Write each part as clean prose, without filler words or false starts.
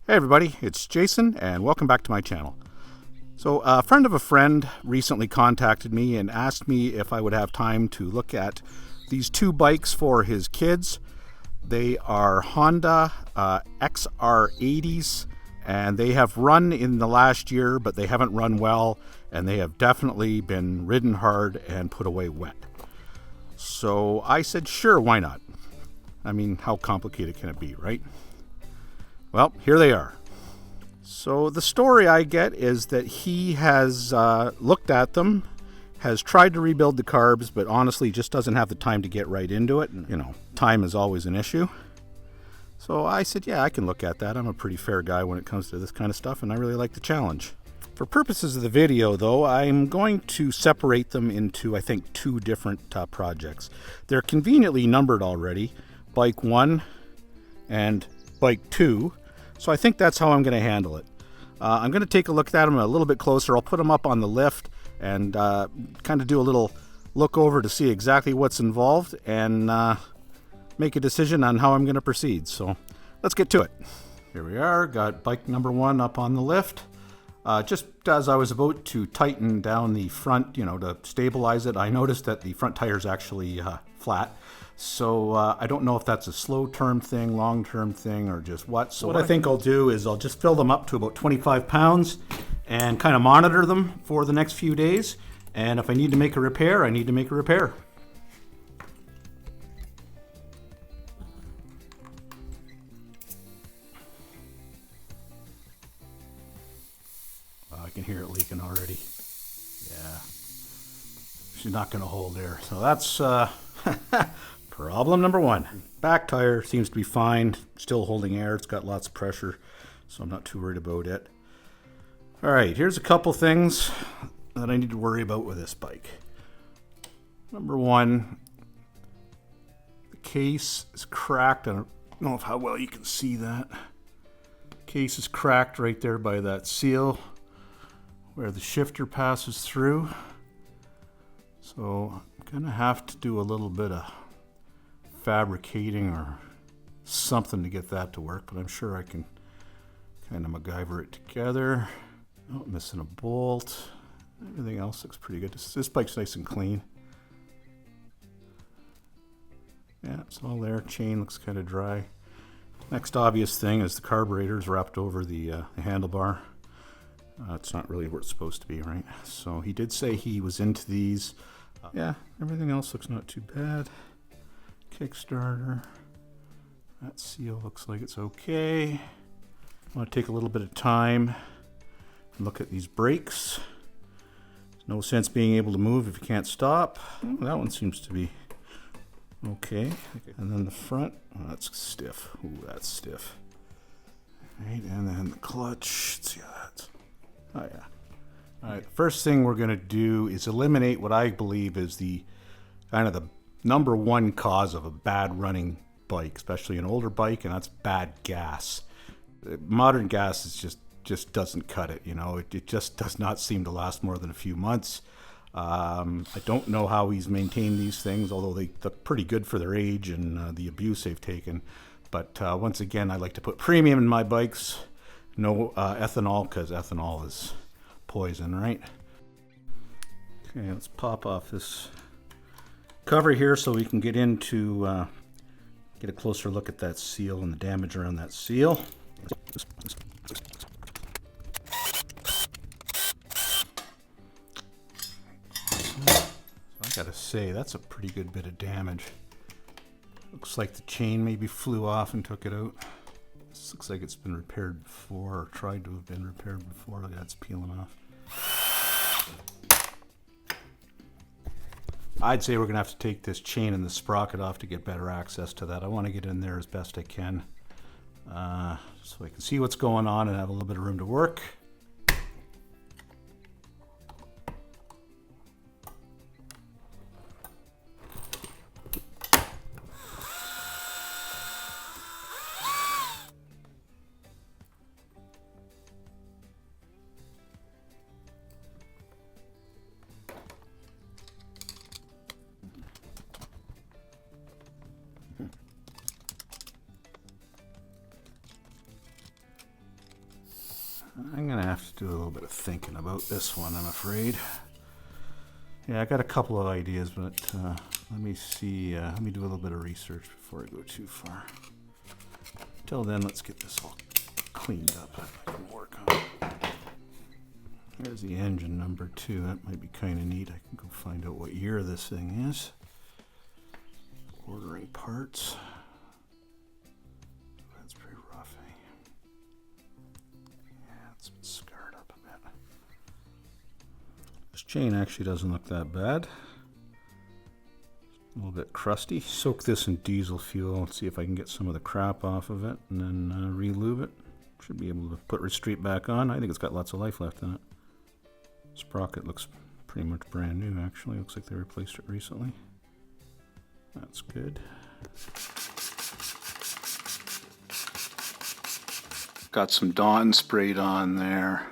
Hey everybody, it's Jason and welcome back to my channel. So a friend of a friend recently contacted me and asked me if I would have time to look at these two bikes for his kids. They are Honda XR80s and they have run in the last year, but they haven't run well and they have definitely been ridden hard and put away wet. So I said, sure, why not? I mean, how complicated can it be, right? Well, here they are. So the story I get is that he has looked at them, has tried to rebuild the carbs, but honestly just doesn't have the time to get right into it. And, you know, time is always an issue. So I said, yeah, I can look at that. I'm a pretty fair guy when it comes to this kind of stuff, and I really like the challenge. For purposes of the video, though, I'm going to separate them into, I think, two different projects. They're conveniently numbered already, Bike 1 and Bike 2. So I think that's how I'm going to handle it. I'm going to take a look at them a little bit closer. I'll put them up on the lift and kind of do a little look over to see exactly what's involved and make a decision on how I'm going to proceed. So let's get to it. Here we are, got bike number 1 up on the lift. Just as I was about to tighten down the front, to stabilize it, I noticed that the front tire is actually flat. So I don't know if that's a slow-term thing, long-term thing, or just what. So what I think I'll do is I'll just fill them up to about 25 pounds and kind of monitor them for the next few days. And if I need to make a repair, I need to make a repair. I can hear it leaking already. Yeah. She's not going to hold air. So that's problem number 1. Back tire seems to be fine, still holding air. It's got lots of pressure, so I'm not too worried about it. All right, here's a couple things that I need to worry about with this bike. Number 1, the case is cracked. I don't know how well you can see that. The case is cracked right there by that seal where the shifter passes through. So I'm gonna have to do a little bit of fabricating or something to get that to work, but I'm sure I can kind of MacGyver it together. Oh, missing a bolt. Everything else looks pretty good. This bike's nice and clean. Yeah, it's all there. Chain looks kind of dry. Next obvious thing is the carburetor is wrapped over the handlebar. It's not really where it's supposed to be, right? So he did say he was into these. Yeah, everything else looks not too bad. Kickstarter. That seal looks like it's okay. I want to take a little bit of time and look at these brakes. There's no sense being able to move if you can't stop. Oh, that one seems to be okay. And then the front, oh, that's stiff. Ooh, that's stiff. Right, and then the clutch. Let's see how that's. Oh yeah. All right, first thing we're going to do is eliminate what I believe is the kind of the number 1 cause of a bad running bike, especially an older bike, and that's bad gas. Modern gas is just doesn't cut it. It just does not seem to last more than a few months. I don't know how he's maintained these things, although they look pretty good for their age and the abuse they've taken. But once again, I like to put premium in my bikes. No ethanol, because ethanol is poison, right? Okay, let's pop off this cover here so we can get into get a closer look at that seal and the damage around that seal. I gotta say, that's a pretty good bit of damage. Looks like the chain maybe flew off and took it out. This looks like it's been repaired before, or tried to have been repaired before. Look, that's peeling off. I'd say we're gonna have to take this chain and the sprocket off to get better access to that. I want to get in there as best I can, so I can see what's going on and have a little bit of room to work. I'm going to have to do a little bit of thinking about this one, I'm afraid. Yeah, I got a couple of ideas, but let me see. Let me do a little bit of research before I go too far. Till then, let's get this all cleaned up. I can work on it. There's the engine number 2. That might be kind of neat. I can go find out what year this thing is. Ordering parts. That's pretty rough, eh? Yeah, it's been scarred up a bit. This chain actually doesn't look that bad. A little bit crusty. Soak this in diesel fuel and see if I can get some of the crap off of it, and then re-lube it. Should be able to put Restraint back on. I think it's got lots of life left in it. Sprocket looks pretty much brand new, actually. Looks like they replaced it recently. That's good. Got some Dawn sprayed on there.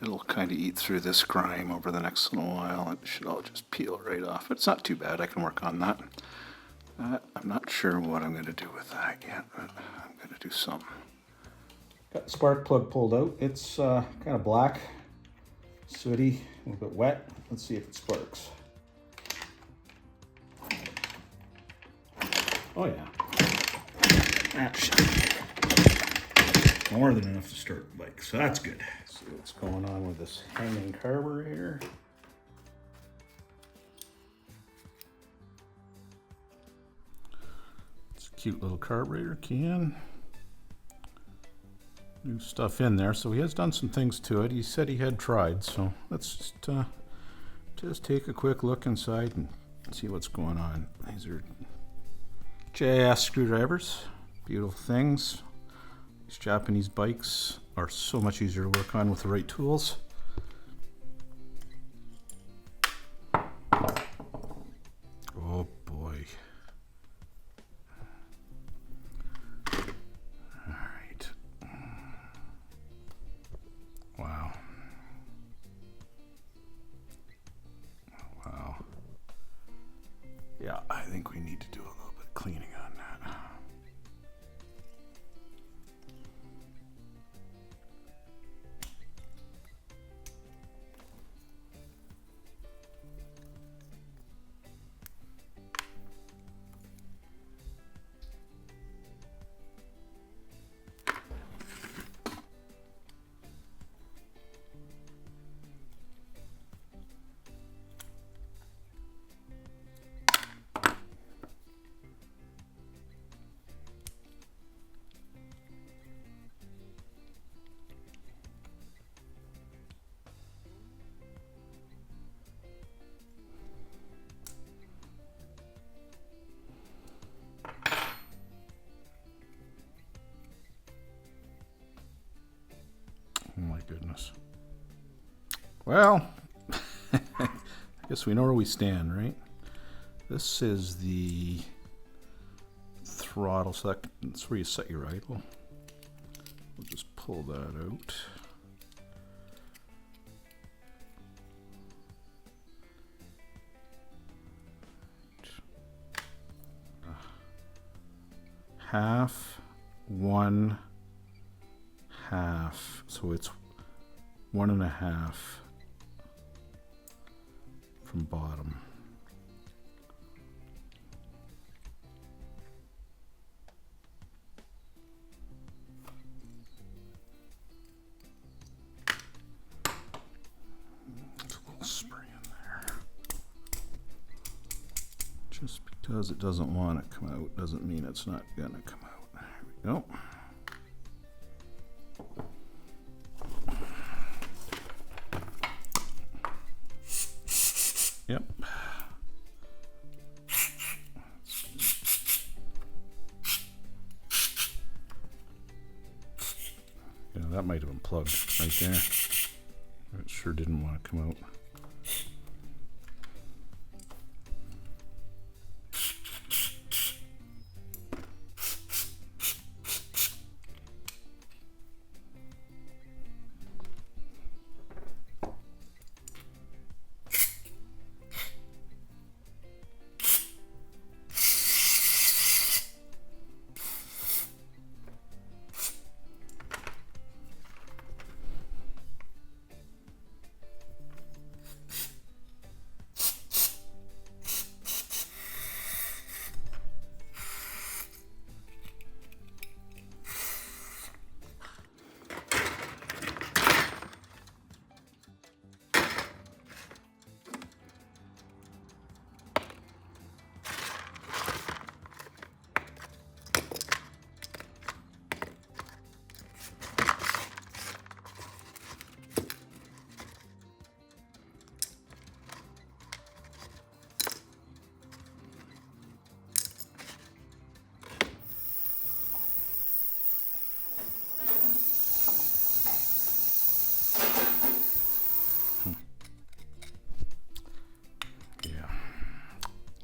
It'll kind of eat through this grime over the next little while. It should all just peel right off. It's not too bad. I can work on that. I'm not sure what I'm going to do with that yet, but I'm going to do something. Got the spark plug pulled out. It's kind of black, sooty, a little bit wet. Let's see if it sparks. Oh yeah. Actually, more than enough to start the bike, so that's good. See what's going on with this hanging carburetor. It's a cute little carburetor can. New stuff in there, so he has done some things to it. He said he had tried, so let's just take a quick look inside and see what's going on. These are JS screwdrivers, beautiful things. These Japanese bikes are so much easier to work on with the right tools. Oh boy. Alright. Wow. Wow. Yeah, I think we need to do a little bit of cleaning on that. Oh my goodness. Well, I guess we know where we stand, right? This is the throttle, so that's where you set your idle. We'll just pull that out. Half, 1, half, so it's 1.5 from bottom. There's a little spray in there. Just because it doesn't want to come out doesn't mean it's not gonna come out. There we go. Yep. Yeah, that might have been plugged right there. It sure didn't want to come out.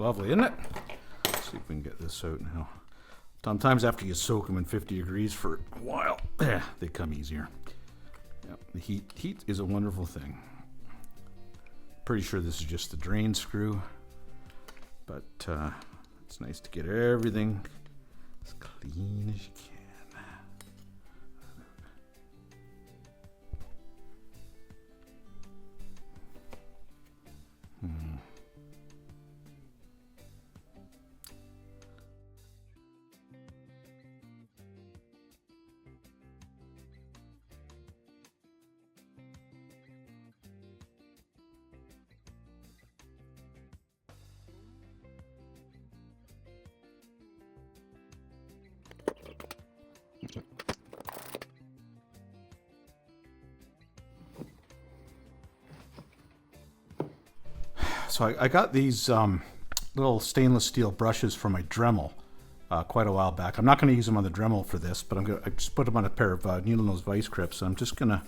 Lovely, isn't it? Let's see if we can get this out now. Sometimes after you soak them in 50 degrees for a while, they come easier. Yep, the heat is a wonderful thing. Pretty sure this is just the drain screw, but it's nice to get everything as clean as you can. So I got these little stainless steel brushes for my Dremel quite a while back. I'm not going to use them on the Dremel for this, but I just put them on a pair of needle nose vice grips. I'm just gonna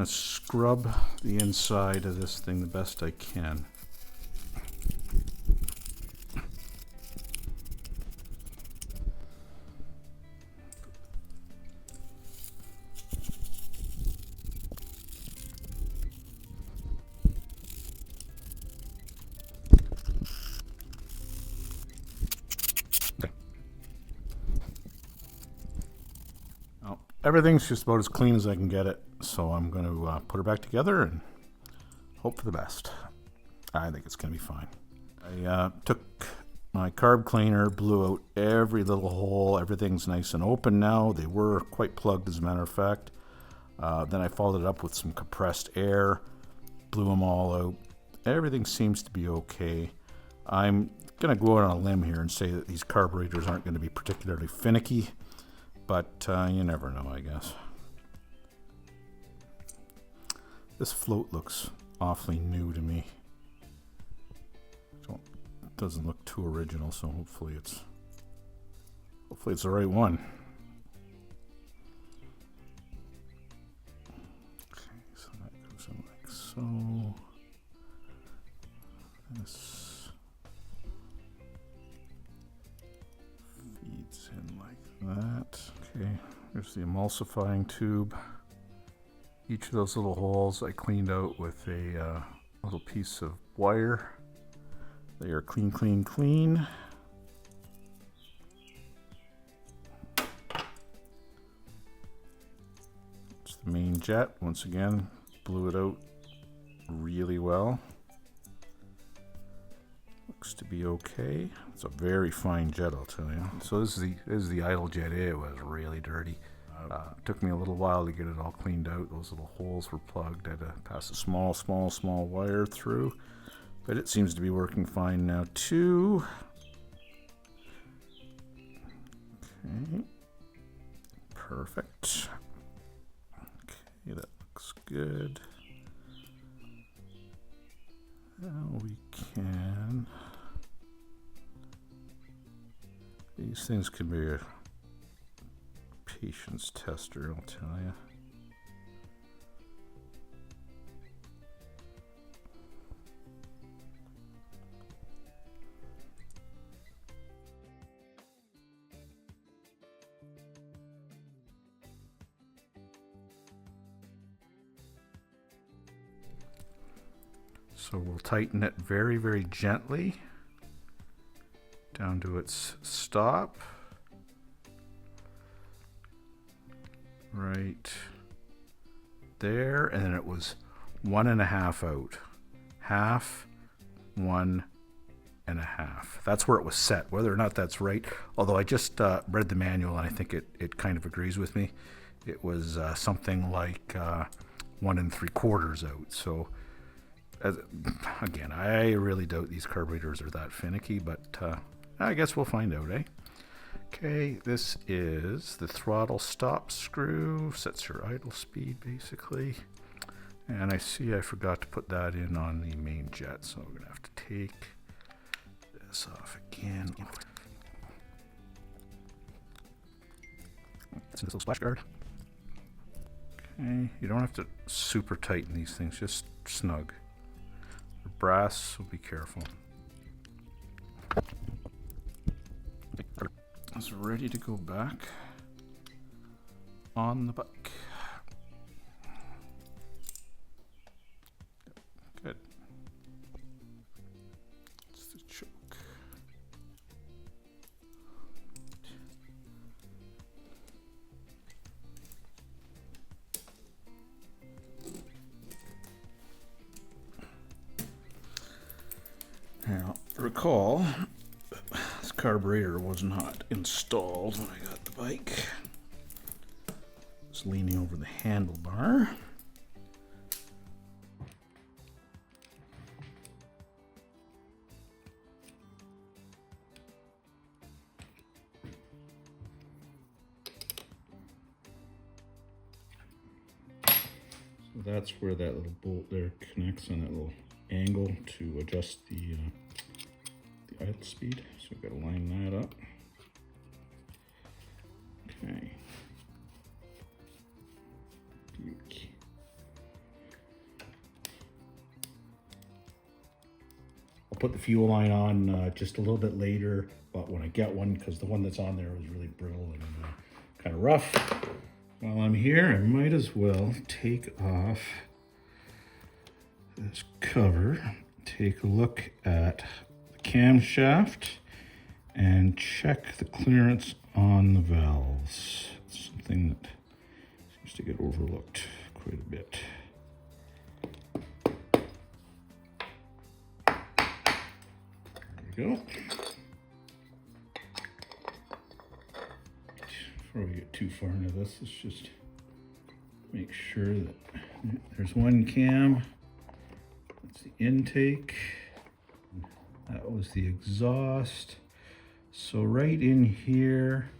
scrub the inside of this thing the best I can. Everything's just about as clean as I can get it, so I'm going to put her back together and hope for the best. I think it's going to be fine. I took my carb cleaner, blew out every little hole. Everything's nice and open now. They were quite plugged, as a matter of fact. Then I followed it up with some compressed air, blew them all out. Everything seems to be okay. I'm going to go out on a limb here and say that these carburetors aren't going to be particularly finicky. But you never know, I guess. This float looks awfully new to me. It doesn't look too original, so hopefully it's the right one. Okay, so that goes in like so. This feeds in like that. Okay, here's the emulsifying tube. Each of those little holes I cleaned out with a little piece of wire. They are clean, clean, clean. It's the main jet. Once again, blew it out really well. Looks to be okay. It's a very fine jet, I'll tell you. So this is the idle jet. It was really dirty. Took me a little while to get it all cleaned out. Those little holes were plugged. I had to pass a small wire through, but it seems to be working fine now too. Okay, perfect. Okay, that looks good. Now we can. These things can be a patience tester, I'll tell you. So we'll tighten it very, very gently down to its stop. Right there, and then it was 1.5 out. Half, 1.5. That's where it was set. Whether or not that's right, although I just read the manual and I think it kind of agrees with me. It was something like 1 3/4 out. So again, I really doubt these carburetors are that finicky, but I guess we'll find out, eh? Okay, this is the throttle stop screw. Sets your idle speed, basically. And I see I forgot to put that in on the main jet, so we're gonna have to take this off again. It's this little splash guard. Okay, you don't have to super tighten these things, just snug. They're brass, so be careful. It's ready to go back on the bike. Good. It's the choke. Now, recall, this carburetor was not installed when I got the bike. It's leaning over the handlebar. So that's where that little bolt there connects on that little angle to adjust the idle speed. So we've got to line that up. Okay. I'll put the fuel line on just a little bit later, but when I get one, because the one that's on there was really brittle and kind of rough. While I'm here, I might as well take off this cover, take a look at the camshaft, and check the clearance on the valves. It's something that seems to get overlooked quite a bit. There we go. Before we get too far into this, let's just make sure that there's one cam. That's the intake. That was the exhaust. So right in here,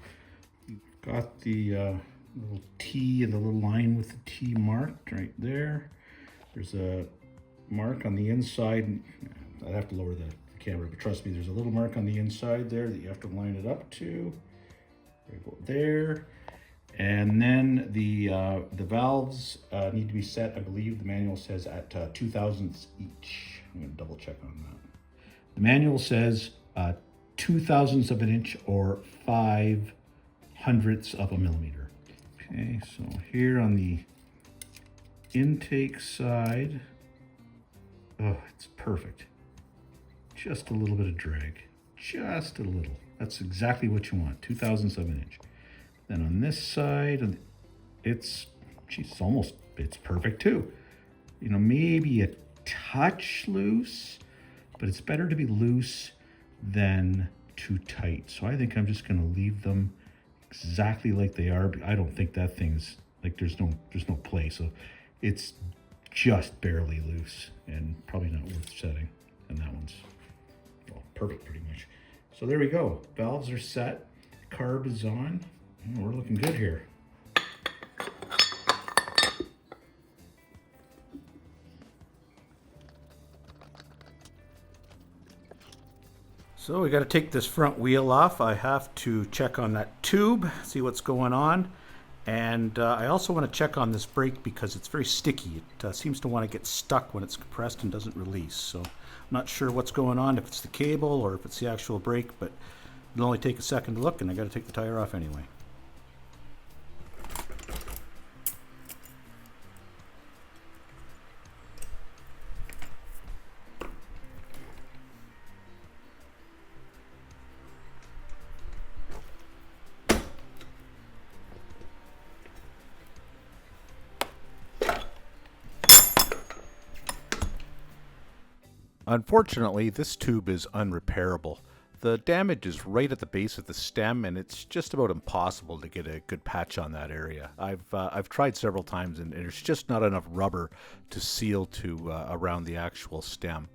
you've got the little T and the little line with the T marked right there. There's a mark on the inside. I'd have to lower the camera, but trust me, there's a little mark on the inside there that you have to line it up to. Right about there. And then the valves need to be set, I believe the manual says, at 2/1000ths each. I'm going to double check on that. The manual says 2/1000ths of an inch or 5/100ths of a millimeter. Okay, so here on the intake side, oh, it's perfect. Just a little bit of drag, just a little. That's exactly what you want, 2/1000ths of an inch. Then on this side, it's perfect too. You know, maybe a touch loose, but it's better to be loose than too tight. So I think I'm just gonna leave them exactly like they are. But I don't think that thing's, like, there's no play. So it's just barely loose and probably not worth setting. And that one's, well, perfect pretty much. So there we go. Valves are set, carb is on. Oh, we're looking good here. So we got to take this front wheel off. I have to check on that tube, see what's going on. And I also want to check on this brake because it's very sticky. It seems to want to get stuck when it's compressed and doesn't release. So I'm not sure what's going on, if it's the cable or if it's the actual brake, but it'll only take a second to look, and I got to take the tire off anyway. Unfortunately, this tube is unrepairable. The damage is right at the base of the stem, and it's just about impossible to get a good patch on that area. I've tried several times, and there's just not enough rubber to seal to around the actual stem.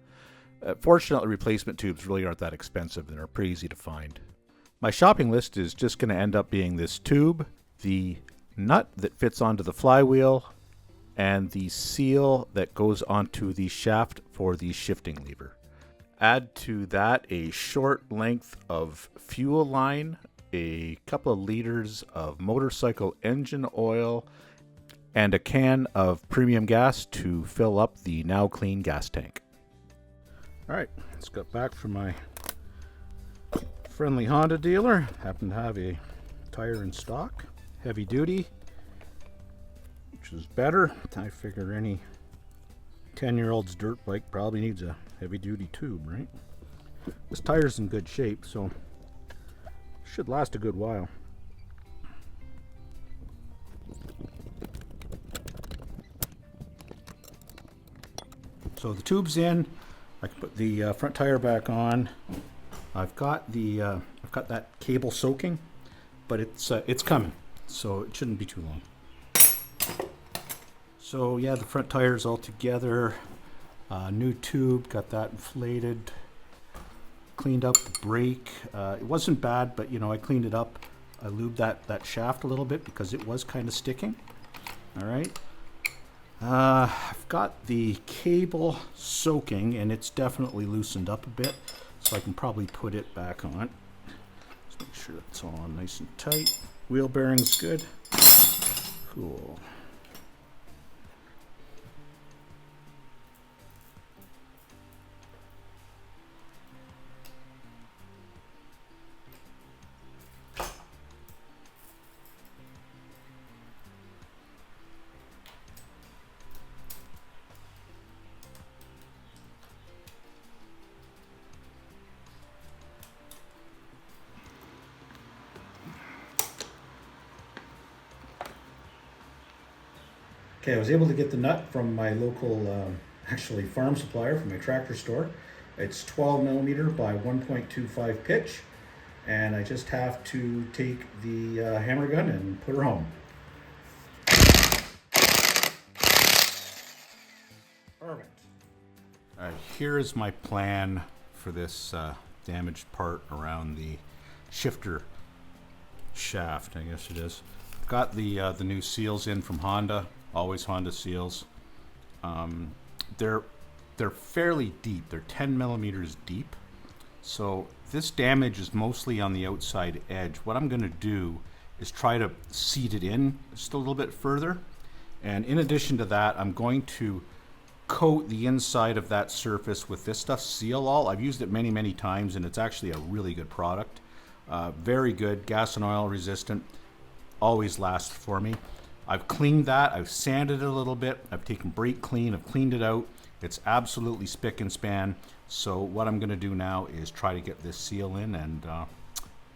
Fortunately, replacement tubes really aren't that expensive and are pretty easy to find. My shopping list is just going to end up being this tube, the nut that fits onto the flywheel, and the seal that goes onto the shaft for the shifting lever. Add to that a short length of fuel line, a couple of liters of motorcycle engine oil, and a can of premium gas to fill up the now clean gas tank. Alright, just got back from my friendly Honda dealer. Happened to have a tire in stock, heavy duty, which is better. I figure any 10-year-old's dirt bike probably needs a heavy duty tube, right? This tire's in good shape, so should last a good while. So the tube's in. I can put the front tire back on. I've got that cable soaking, but it's coming, so it shouldn't be too long. So yeah, the front tire's all together. New tube, got that inflated. Cleaned up the brake. It wasn't bad, but I cleaned it up. I lubed that shaft a little bit because it was kind of sticking. All right. I've got the cable soaking, and it's definitely loosened up a bit, so I can probably put it back on. Just make sure it's all nice and tight. Wheel bearing's good. Cool. Okay, I was able to get the nut from my local, actually farm supplier from my tractor store. It's 12 millimeter by 1.25 pitch, and I just have to take the hammer gun and put her home. Perfect. All right, here is my plan for this damaged part around the shifter shaft, I guess it is. I've got the new seals in from Honda. Always Honda seals. They're fairly deep. They're 10 millimeters deep. So this damage is mostly on the outside edge. What I'm going to do is try to seat it in just a little bit further. And in addition to that, I'm going to coat the inside of that surface with this stuff, Seal All. I've used it many, many times, and it's actually a really good product. Very good, gas and oil resistant. Always lasts for me. I've cleaned that, I've sanded it a little bit, I've taken brake clean, I've cleaned it out. It's absolutely spick and span. So what I'm gonna do now is try to get this seal in, and well,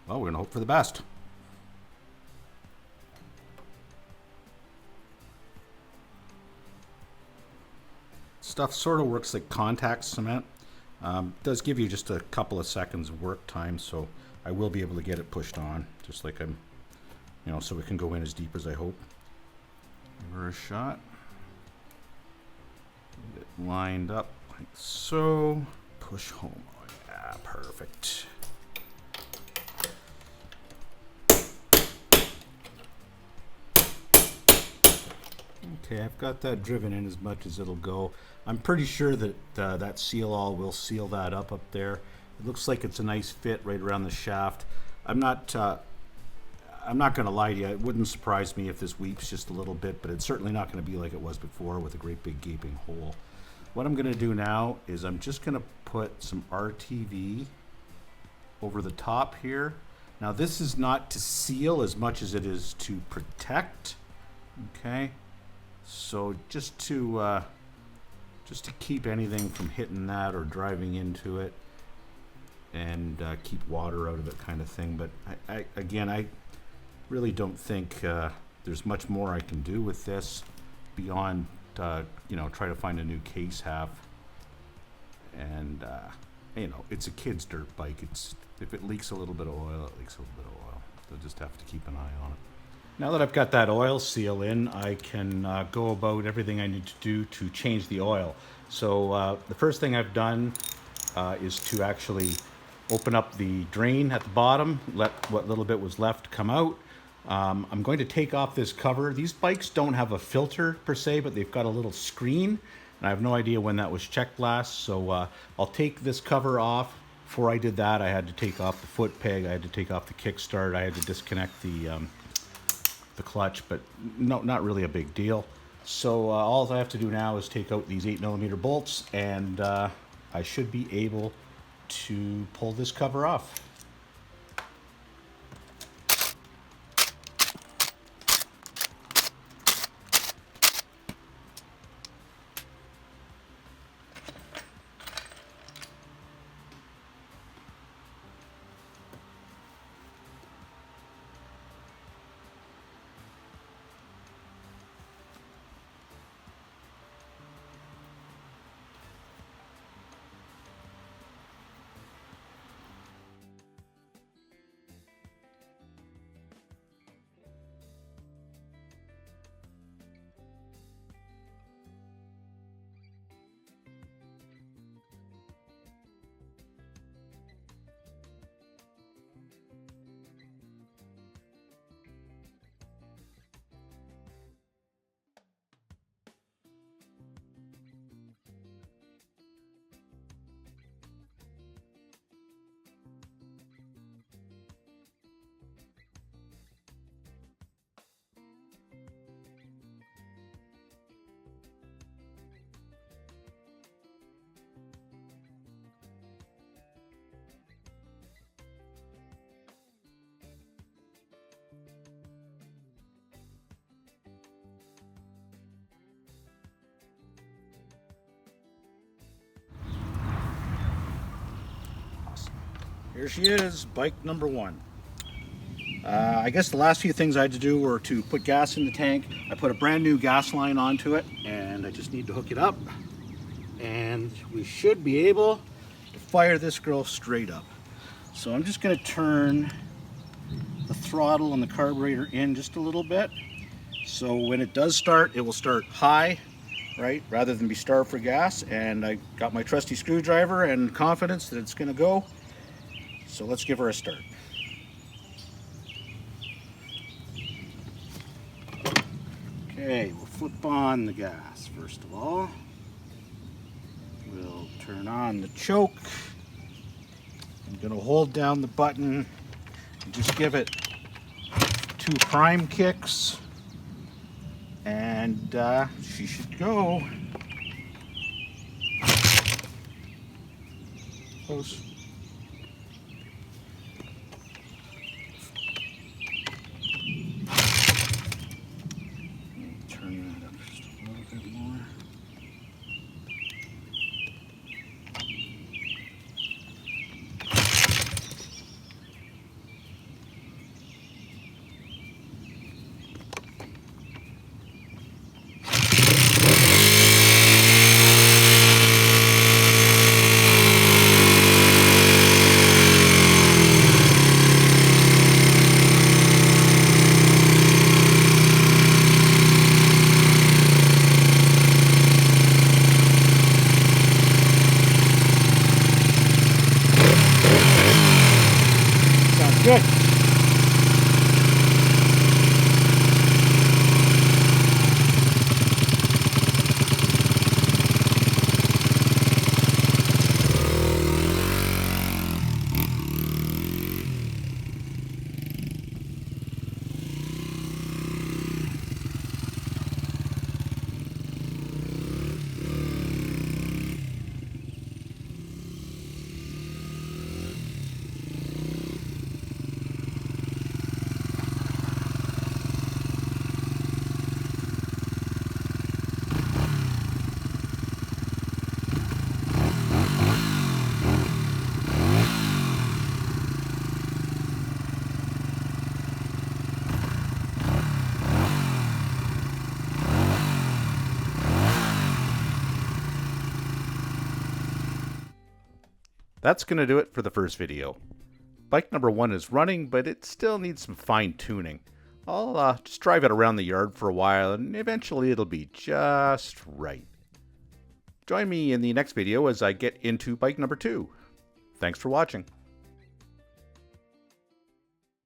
we're gonna hope for the best. Stuff sort of works like contact cement. Does give you just a couple of seconds of work time, so I will be able to get it pushed on, just like I'm, so it can go in as deep as I hope. Give her a shot. Get it lined up like so. Push home. Oh, yeah, perfect. Okay, I've got that driven in as much as it'll go. I'm pretty sure that that Seal All will seal that up there. It looks like it's a nice fit right around the shaft. I'm not going to lie to you, it wouldn't surprise me if this weeps just a little bit, but it's certainly not going to be like it was before with a great big gaping hole. What I'm going to do now is I'm just going to put some RTV over the top here. Now this is not to seal as much as it is to protect. Okay, so just to keep anything from hitting that or driving into it, and keep water out of it, kind of thing. But I really don't think there's much more I can do with this beyond try to find a new case half. And it's a kid's dirt bike. If it leaks a little bit of oil, it leaks a little bit of oil. They'll just have to keep an eye on it. Now that I've got that oil seal in, I can go about everything I need to do to change the oil. So the first thing I've done is to actually open up the drain at the bottom, let what little bit was left come out. I'm going to take off this cover. These bikes don't have a filter per se, but they've got a little screen, and I have no idea when that was checked last, so I'll take this cover off. Before I did that, I had to take off the foot peg, I had to take off the kickstart, I had to disconnect the clutch, but no, not really a big deal. So all I have to do now is take out these 8mm bolts, and I I should be able to pull this cover off. Here she is, bike number 1. I guess the last few things I had to do were to put gas in the tank. I put a brand new gas line onto it, and I just need to hook it up. And we should be able to fire this girl straight up. So I'm just going to turn the throttle and the carburetor in just a little bit. So when it does start, it will start high, right, rather than be starved for gas. And I got my trusty screwdriver and confidence that it's going to go. So let's give her a start. Okay, we'll flip on the gas first of all. We'll turn on the choke. I'm going to hold down the button and just give it 2 prime kicks, and she should go. Close. Turn that up just a little bit more. Good. That's going to do it for the first video. Bike number 1 is running, but it still needs some fine tuning. I'll just drive it around the yard for a while, and eventually it'll be just right. Join me in the next video as I get into bike number 2. Thanks for watching.